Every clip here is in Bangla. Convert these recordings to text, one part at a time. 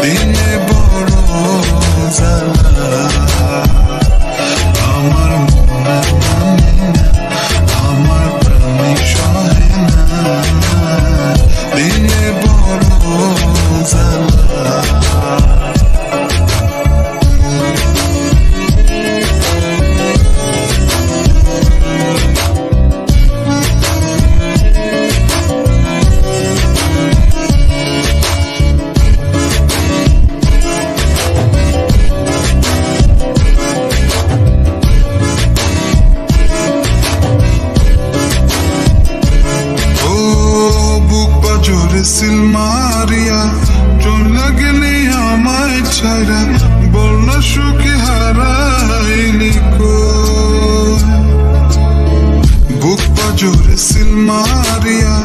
দিলে বড় জ্বালা আমার মনে মানে না আমার প্রাণে সহে না দিলে বড় জ্বালা সিল মারিয়া চলে গেলি আমায় ছাইরা বল না সুখে হারাইলি বুক পাজরে সিল মারিয়া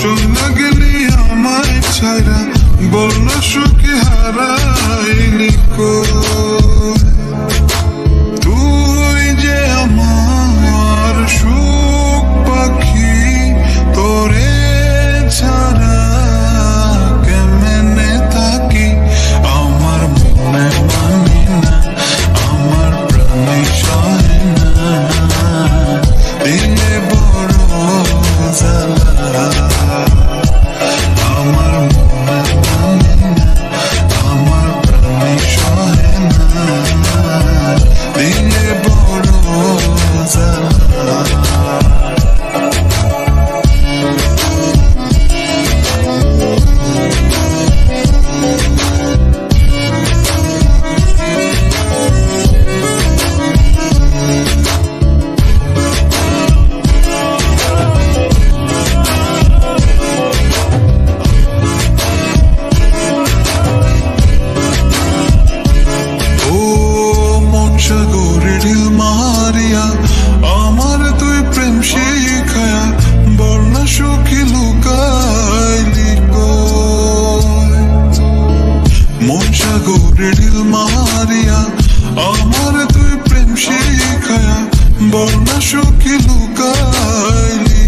চলে গেলি আমায় ছাইরা বল না সুখে হারাইলি তুই যে আমার সুখ পাখি তোরে ছাড়া আমার তুই প্রেম শিখায়া বল না সুখী লুকাইলি মন সাগরে ঢিল মারিয়া আমার তুই প্রেম শিখায়া বল না সুখী লুকাইলি